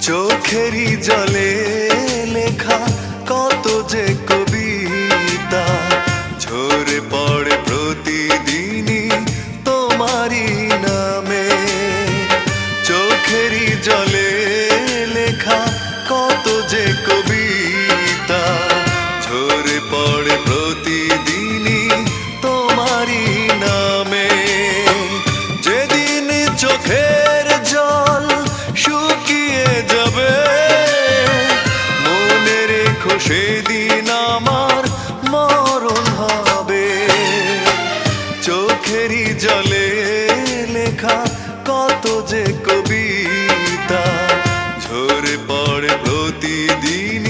চোখেরই জলে লেখা কত যে কবিতা ঝরে পড়ে প্রতিদিনই তোমারই নামে। চোখেরই জলে লেখা কত যে কবিতা ঝরে পড়ে প্রতিদিনই তোমারই নামে। যেদিন চোখের জল শুকিয়ে যাবে মনে রেখো সেদিন আমার মরণ হবে। চোখেরই জলে লেখা কত যে কবিতা ঝরে পড়ে প্রতিদিন